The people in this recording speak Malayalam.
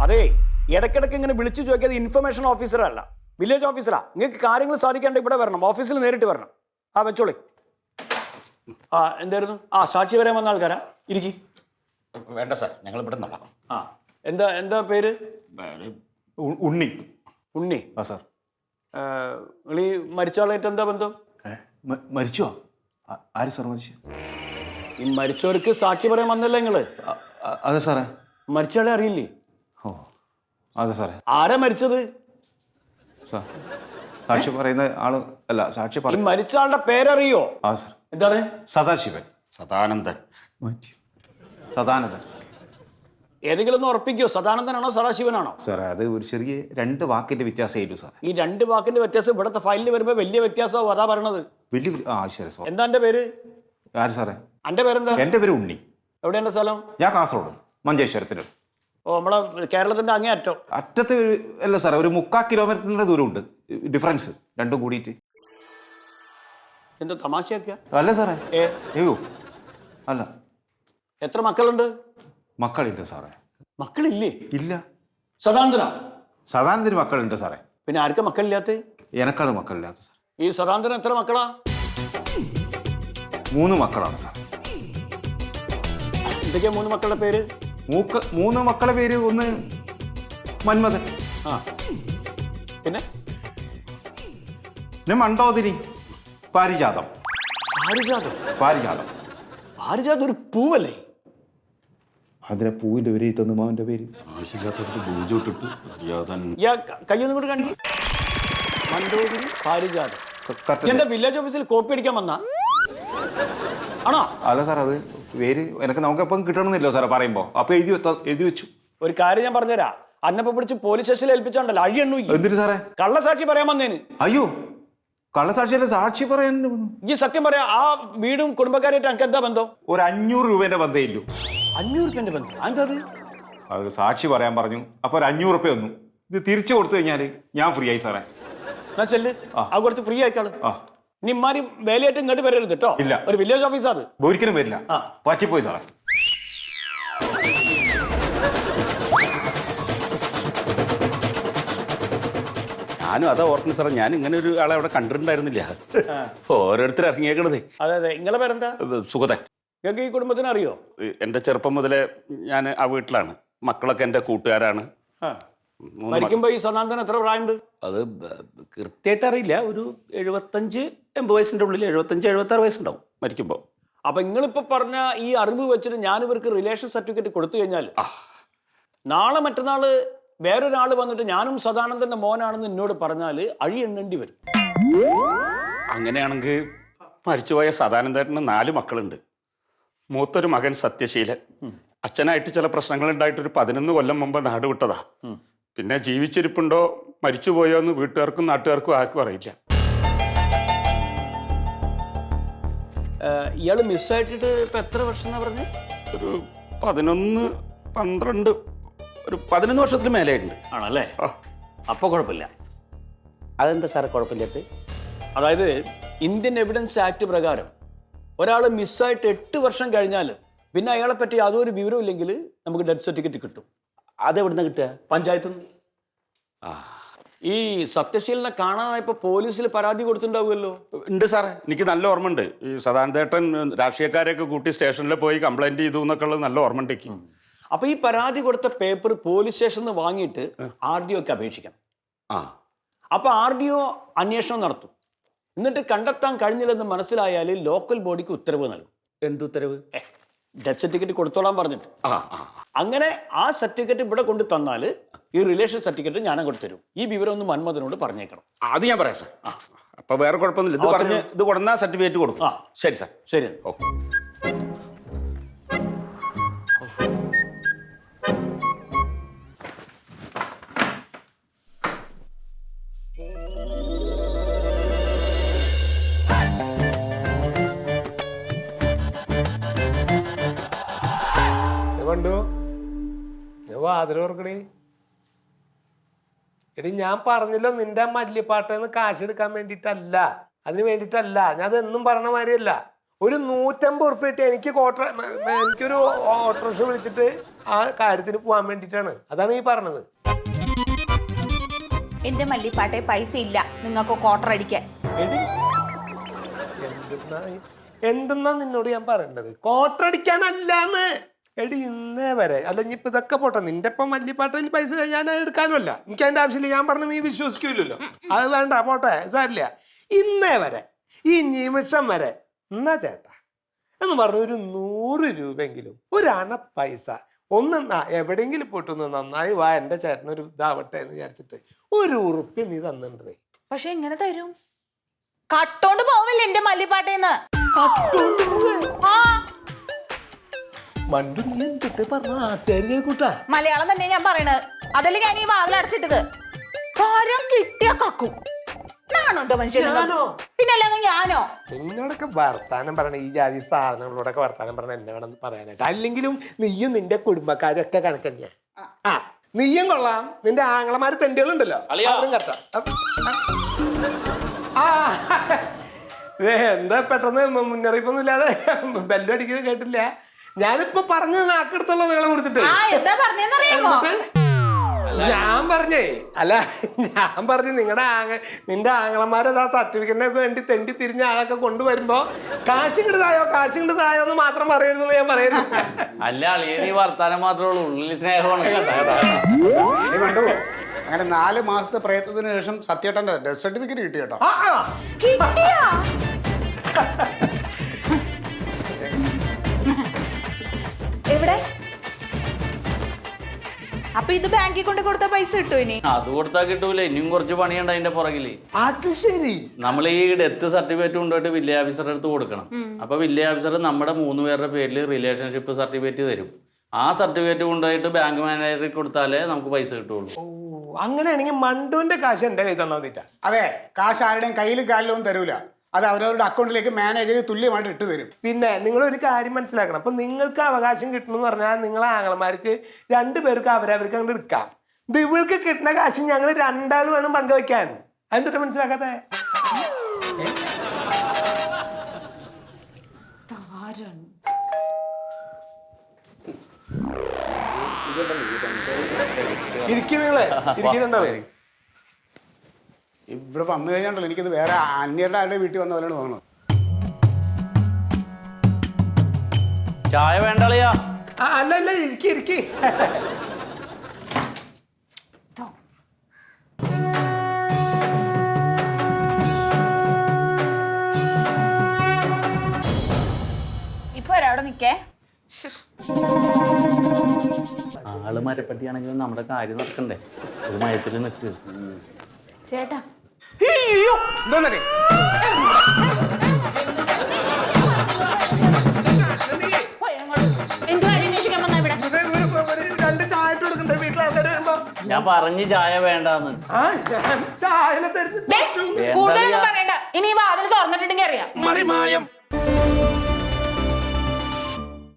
അതെ, ഇടയ്ക്കിടയ്ക്ക് ഇങ്ങനെ വിളിച്ചു ചോദിക്കാതെ ഇൻഫർമേഷൻ ഓഫീസറല്ല, വില്ലേജ് ഓഫീസറാ. നിങ്ങൾക്ക് കാര്യങ്ങൾ സാധിക്കാണ്ട് ഇവിടെ വരണം, ഓഫീസിൽ നേരിട്ട് വരണം. ആ വെച്ചോളി. ആ എന്തായിരുന്നു? ആ സാക്ഷി വരാൻ വന്ന ആൾക്കാരാ? ഇരിക്കി. വേണ്ട സാർ, ഞങ്ങൾ ഇവിടെ നിന്നോളാം. ആ എന്താ എന്താ പേര്? ഉണ്ണി. ഉണ്ണി. ആ സാർ. നിങ്ങൾ ഈ മരിച്ച ആളായിട്ട് എന്താ ബന്ധം? മരിച്ചോ? ആര് സാർ മരിച്ചു? ഈ മരിച്ചവർക്ക് സാക്ഷി പറയാൻ വന്നല്ലേ നിങ്ങള്? അതെ സാറേ. മരിച്ചയാളെ അറിയില്ലേ? ഓ അതെ സാറേ. ആരാ മരിച്ചത്? സാർ സാക്ഷി പറയുന്ന ആള് അല്ല, സാക്ഷി ഈ മരിച്ച ആളുടെ പേരറിയോ? ആ സാർ. എന്താണ്? സദാശിവൻ. സദാനന്ദൻ. സദാനന്ദൻ. ഏതെങ്കിലും ഒന്ന് ഉറപ്പിക്കോ, സദാനന്ദനാണോ സദാശിവനാണോ? സാറേ അത് ഒരു ചെറിയ 2 വാക്കിന്റെ വ്യത്യാസമായിരുന്നു സാർ. ഈ 2 വാക്കിന്റെ വ്യത്യാസം ഇവിടുത്തെ ഫയലിൽ വരുമ്പോ വലിയ വ്യത്യാസമാവും, അതാ പറയണത്. വലിയ ശരി സാർ. എന്താ എന്റെ പേര്? ആര് സാറേ? എന്റെ പേരെന്താ? എന്റെ പേര് ഉണ്ണി. എവിടെ എന്റെ സ്ഥലം? ഞാൻ കാസർഗോഡ് മഞ്ചേശ്വരത്തിന്. ഓ, നമ്മളെ കേരളത്തിന്റെ അങ്ങേ അറ്റം. അറ്റത്ത് അല്ല സാറേ, ഒരു 3/4 കിലോമീറ്ററിന്റെ ദൂരമുണ്ട് ഡിഫറൻസ് രണ്ടും കൂടിയിട്ട്. എന്തോ തമാശയാക്കിയ? അല്ല സാറേ. അയ്യോ അല്ല. എത്ര മക്കളുണ്ട്? മക്കളില്ല സാറേ. മക്കളില്ലേ? ഇല്ല. സദാനന്ദന? സദാനന്ദന് മക്കളുണ്ട് സാറേ. പിന്നെ ആർക്കാ മക്കളില്ലാത്ത? എനക്കാണ് മക്കളില്ലാത്ത സാർ. ഈ സദാനന്ദൻ എത്ര മക്കളാ? 3 മക്കളാണ് സാർ. എന്തൊക്കെയാ 3 മക്കളുടെ പേര്? 3 മക്കളുടെ പേര്, ഒന്ന് മന്മഥൻ, ആ പിന്നെ മണ്ടോതിരി, പാരിജാതം. പാരിജാതം? പാരിജാതം. പാരിജാതം ഒരു പൂവല്ലേ? അതിനെ പൂവിന്റെ പേര് തന്നുമാവിന്റെ പേര്. ആവശ്യമില്ലാത്തടത്ത് പൂജ കയ്യൊന്നും കൂടി കാണിക്കും. മണ്ടോതിരി, പാരിജാതം. എന്റെ വില്ലേജ് ഓഫീസിൽ കോപ്പി അടിക്കാൻ വന്ന ആണോ? അല്ല സാർ, അത് പേര് നമുക്കെപ്പം കിട്ടണമെന്നില്ലോ സാറേ പറയുമ്പോ. അപ്പൊ എഴുതി വെച്ചു. ഒരു കാര്യം ഞാൻ പറഞ്ഞുതരാം. അന്നപ്പോ പിടിച്ച് പോലീസ് സ്റ്റേഷനിൽ ഏൽപ്പിച്ചോണ്ടല്ലോ അഴിയണ്ണു. എന്തിനു സാറേ? കള്ളസാക്ഷി പറയാൻ വന്നേന്. അയ്യോ, കള്ളസാക്ഷിയല്ല, സാക്ഷി പറയാൻ. ഈ സത്യം പറയാ, ആ വീടും കുടുംബക്കാരായിട്ട് എനിക്ക് എന്താ ബന്ധം? ഒരു 500 രൂപേന്റെ ബന്ധം ഇല്ലു. 500 രൂപന്റെ ബന്ധം? എന്താ അത്? അത് സാക്ഷി പറയാൻ പറഞ്ഞു. അപ്പൊ ഒരു 500 രൂപ ഒന്നു ഇത് തിരിച്ചു കൊടുത്തു കഴിഞ്ഞാല് ഞാൻ ഫ്രീ ആയി സാറേ. എന്നാ ചെല്ല്, ആ കൊടുത്ത് ഫ്രീ ആയിക്കാള്. ആ ഇനി ഇമാരി വേലയായിട്ട് ഇങ്ങോട്ട് വരരുത് കേട്ടോ. ഇല്ല, ഒരു വില്ലേജ് ഓഫീസാ അത്. ഒരിക്കലും വരില്ല. പറ്റിപ്പോയി സാറേ. ഞാനും അതാ ഓർക്കുന്നു സാറേ, ഞാൻ ഇങ്ങനെ ഒരു ആളെ അവിടെ കണ്ടിട്ടുണ്ടായിരുന്നില്ല. ഓരോരുത്തർ ഇറങ്ങിയേക്കണത്. അതെ അതെ. നിങ്ങളെ പേരെന്താ? സുഗതൻ. നിങ്ങൾക്ക് ഈ കുടുംബത്തിന് അറിയോ? എൻ്റെ ചെറുപ്പം മുതലേ ഞാൻ ആ വീട്ടിലാണ്. മക്കളൊക്കെ എൻ്റെ കൂട്ടുകാരാണ്. മരിക്കുമ്പോ ഈ സദാനന്ദൻ എത്ര പ്രായമുണ്ട്? അത് കൃത്യമായിട്ട് അറിയില്ല. ഒരു 75-80 വയസ്സിൻ്റെ ഉള്ളിൽ, 75-76 വയസ്സുണ്ടാവും മരിക്കുമ്പോൾ. അപ്പൊ നിങ്ങളിപ്പോ പറഞ്ഞ ഈ അറിവ് വെച്ചിട്ട് ഞാൻ ഇവർക്ക് റിലേഷൻ സർട്ടിഫിക്കറ്റ് കൊടുത്തു കഴിഞ്ഞാൽ നാളെ മറ്റന്നാള് വേറൊരാൾ വന്നിട്ട് ഞാനും സദാനന്ദന്റെ മോനാണെന്ന് എന്നോട് പറഞ്ഞാൽ അഴി എണ്ണേണ്ടി വരും. അങ്ങനെയാണെങ്കിൽ മരിച്ചുപോയ സദാനന്ദന് 4 മക്കളുണ്ട്. മൂത്തൊരു മകൻ സത്യശീലൻ. അച്ഛനായിട്ട് ചില പ്രശ്നങ്ങൾ ഉണ്ടായിട്ട് ഒരു 11 കൊല്ലം മുമ്പ് നാട് വിട്ടതാ. പിന്നെ ജീവിച്ചിരിപ്പുണ്ടോ മരിച്ചുപോയോ എന്ന് വീട്ടുകാർക്കും നാട്ടുകാർക്കും ആർക്കും അറിയില്ല. ഇയാള് മിസ്സായിട്ടിട്ട് ഇപ്പൊ എത്ര വർഷം എന്നാ പറഞ്ഞത്? ഒരു 11-12 ഒരു 11 വർഷത്തിന് മേലെയായിട്ടുണ്ട്. ആണല്ലേ? അപ്പൊ കുഴപ്പമില്ല. അതെന്താ സാറേ കുഴപ്പമില്ലാത്ത? അതായത് ഇന്ത്യൻ എവിഡൻസ് ആക്ട് പ്രകാരം ഒരാൾ മിസ്സായിട്ട് 8 വർഷം കഴിഞ്ഞാൽ പിന്നെ അയാളെ പറ്റി യാതൊരു വിവരവും ഇല്ലെങ്കിൽ നമുക്ക് ഡെത്ത് സർട്ടിഫിക്കറ്റ് കിട്ടും. അതെവിടുന്ന കിട്ടുക? പഞ്ചായത്ത് നിന്ന്. ഈ സത്യശീലനെ കാണാനായപ്പോ പോലീസിൽ പരാതി കൊടുത്തിട്ടുണ്ടാവുമല്ലോ? ഉണ്ട് സാറേ, എനിക്ക് നല്ല ഓർമ്മ ഉണ്ട്. ഈ സദാനന്ദേട്ടൻ രാഷ്ട്രീയക്കാരെയൊക്കെ കൂട്ടി സ്റ്റേഷനിൽ പോയി കംപ്ലൈന്റ് ചെയ്തു എന്നൊക്കെ ഉള്ളത് നല്ല ഓർമ്മ ഉണ്ടേക്ക്. അപ്പൊ ഈ പരാതി കൊടുത്ത പേപ്പർ പോലീസ് സ്റ്റേഷനിൽ നിന്ന് വാങ്ങിയിട്ട് RDO ഒക്കെ അപേക്ഷിക്കണം. അപ്പൊ RDO അന്വേഷണം നടത്തും. എന്നിട്ട് കണ്ടെത്താൻ കഴിഞ്ഞില്ലെന്ന് മനസ്സിലായാൽ ലോക്കൽ ബോഡിക്ക് ഉത്തരവ് നൽകും. എന്തുത്തരവ്? ഡെത്ത് സർട്ടിഫിക്കറ്റ് കൊടുത്തോളാൻ പറഞ്ഞിട്ട്. അങ്ങനെ ആ സർട്ടിഫിക്കറ്റ് ഇവിടെ കൊണ്ട് തന്നാൽ ഈ റിലേഷൻ സർട്ടിഫിക്കറ്റ് ഞാൻ അങ്ങോട്ട് തരും. ഈ വിവരം ഒന്ന് മന്മഥനോട് പറഞ്ഞേക്കണം. അത് ഞാൻ പറയാം സാർ. അപ്പൊ വേറെ കുഴപ്പമൊന്നുമില്ല. ഇത് പറഞ്ഞ് ഇത് കൊടുന്ന സർട്ടിഫിക്കറ്റ് കൊടുക്കും. ശരി സാർ. ശരി. ഓ വാതിലോർക്കടി. എടി ഞാൻ പറഞ്ഞല്ലോ നിന്റെ മല്ലിപ്പാട്ടെന്ന് കാശ് എടുക്കാൻ വേണ്ടിയിട്ടല്ല, അതിന് വേണ്ടിയിട്ടല്ല. ഞാൻ അതെന്നും പറഞ്ഞ മാതിരിയല്ല. ഒരു 150 ഉറുപ്പിക ഇട്ട് എനിക്കൊരു ഓട്ടോറിക്ഷ വിളിച്ചിട്ട് ആ കാര്യത്തിന് പോകാൻ വേണ്ടിയിട്ടാണ്. അതാണ് ഈ പറഞ്ഞത്. എന്റെ മല്ലിപ്പാട്ടെ പൈസ ഇല്ല നിങ്ങൾക്ക് ക്വാർട്ടർ അടിക്കാൻ. എന്തെന്നാ നിന്നോട് ഞാൻ പറയേണ്ടത്? കോട്ടടിക്കാനല്ലാന്ന്. എടി ഇന്നേ വരെ അല്ല ഇനിയിപ്പോ ഇതൊക്കെ പോട്ടെ, നിന്റെ ഇപ്പം മല്ലിപ്പാട്ടയിൽ പൈസ ഞാൻ എടുക്കാനുമല്ല, എനിക്ക് അതിന്റെ ആവശ്യമില്ല. ഞാൻ പറഞ്ഞ് നീ വിശ്വസിക്കൂലല്ലോ, അത് വേണ്ട, പോട്ടെ, സാരില്ല. ഇന്നേ വരെ ഈ നിമിഷം വരെ എന്നാ ചേട്ടാ എന്ന് പറഞ്ഞ ഒരു 100 രൂപയെങ്കിലും ഒരു അണ പൈസ ഒന്ന് എവിടെയെങ്കിലും പോയിട്ടൊന്ന് നന്നായി വാ എന്റെ ചേട്ടനൊരു ഇതാവട്ടെ എന്ന് വിചാരിച്ചിട്ട് 1 ഉറുപ്പ്യ നീ തന്നിട്ടുണ്ടേ. പക്ഷെ എങ്ങനെ തരും? കട്ടോണ്ട് പോവല്ലേ എന്റെ മല്ലിപ്പാട്ടേന്ന്? മണ്ടു നീ എന്തിട്ട് പറഞ്ഞ ആട്ടുകാരി കൂട്ടാ. മലയാളം തന്നെ ഞാൻ പറയണത്, അതല്ലേ ഞാൻ ഈ വാതിൽ അടച്ചിട്ടത്. കാര്യം കിട്ടിയ കക്കും നാണുണ്ടോ മനുഷ്യനോ? പിന്നല്ലാതെ ഞാനോ? നിന്നോടൊക്കെ വർത്താനം പറയണ ഈ ജാതി സാധനങ്ങളോടൊക്കെ വർത്താനം പറഞ്ഞ എന്നെ വേണമെന്ന് പറയാനായിട്ട്. അല്ലെങ്കിലും നീയും നിന്റെ കുടുംബക്കാരൊക്കെ കണക്കന്നെയാ. ആ നീയും കൊള്ളാം, നിന്റെ ആങ്ങളമാര് തെണ്ടികളുണ്ടല്ലോ അവരും കറക്റ്റാ. ആ എന്താ പെട്ടെന്ന് മുന്നറിയിപ്പൊന്നും ഇല്ലാതെ ബെല്ലും അടിക്കുന്നത് കേട്ടില്ല. ഞാനിപ്പോ പറഞ്ഞത് നാക്കെടുത്തുള്ളൂ നിങ്ങളെ കുറിച്ചിട്ട്. ഞാൻ പറഞ്ഞേ അല്ല, ഞാൻ പറഞ്ഞു നിന്റെ ആങ്ങളമാരത് ആ സർട്ടിഫിക്കറ്റിനൊക്കെ വേണ്ടി തെണ്ടി തിരിഞ്ഞ് അതൊക്കെ കൊണ്ടുവരുമ്പോ കാശ് കിട്ടതായോ എന്ന് മാത്രം പറയരുതെന്ന് ഞാൻ പറയുന്നു. അല്ല അളിയനീ വർത്താനം മാത്രമേ ഉള്ളൂ, ഉള്ളിൽ സ്നേഹമാണ്. കണ്ടു അങ്ങനെ 4 മാസത്തെ പ്രയത്നത്തിന് ശേഷം സത്യേട്ടന്റെ ഡെത്ത് സർട്ടിഫിക്കറ്റ് കിട്ടി കേട്ടോ. എവിടെ? അപ്പൊ ഇത് ബാങ്കിൽ കൊണ്ട് കൊടുത്ത പൈസ കിട്ടും ഇനി? അത് കൊടുത്താൽ കിട്ടൂല, ഇനിയും കുറച്ച് പണിയുണ്ട് അതിന്റെ പുറകില്. അത് ശരി. നമ്മൾ ഈ ഡെത്ത് സർട്ടിഫിക്കറ്റ് കൊണ്ടുപോയിട്ട് വില്ലേജ് ഓഫീസറുടെ അടുത്ത് കൊടുക്കണം. അപ്പൊ വില്ലേജ് ഓഫീസർ നമ്മുടെ 3 പേരുടെ പേരിൽ റിലേഷൻഷിപ്പ് സർട്ടിഫിക്കറ്റ് തരും. ആ സർട്ടിഫിക്കറ്റ് കൊണ്ടുപോയിട്ട് ബാങ്ക് മാനേജർക്ക് കൊടുത്താലേ നമുക്ക് പൈസ കിട്ടുള്ളൂ. ഓ അങ്ങനെയാണെങ്കിൽ മണ്ടുവിന്റെ കാശ് എന്റെ കയ്യിൽ തന്നാ. അതെ, കാശ് ആരുടെയും കയ്യിലും കാലിലൊന്നും തരൂല, അത് അവരവരുടെ അക്കൗണ്ടിലേക്ക് മാനേജർ തുല്യമായിട്ട് ഇട്ട് തരും. പിന്നെ നിങ്ങൾ ഒരു കാര്യം മനസ്സിലാക്കണം, അപ്പൊ നിങ്ങൾക്ക് അവകാശം കിട്ടണമെന്ന് പറഞ്ഞാൽ നിങ്ങളെ ആങ്ങളമാർക്ക് 2 പേർക്ക് അവരവർക്ക് അങ്ങോട്ട് എടുക്കാം. ഇവൾക്ക് കിട്ടുന്ന കാശ് ഞങ്ങൾ 2 ആൾ വേണം പങ്കുവയ്ക്കാൻ. അതെന്തിട്ട് മനസ്സിലാക്കാത്തെ? ഇരിക്കുന്നുണ്ടോ? ഇവിടെ വന്നു കഴിഞ്ഞാൽ എനിക്കത് വേറെ അന്യരുടെ ആരുടെ വീട്ടിൽ വന്ന പോലെയാണ് തോന്നുന്നത്. ചായ വേണ്ടളിയാ? അല്ല ഇരിക്കി. ഇപ്പൊ ഒരവിടെ നിക്കേ. ആള് മരപ്പറ്റിയാണെങ്കിലും നമ്മുടെ കാര്യം നടക്കണ്ടേ, ഒരു മയത്തിൽ നിൽക്ക് ചേട്ടാ. എന്തോന്നേ ഞാൻ പറഞ്ഞു ചായ വേണ്ടാന്ന്. കൂടുതലൊന്നും പറയണ്ട, ഇനി ഈ വാതിൽ തുറന്നിട്ടുണ്ടെങ്കിൽ അറിയാം.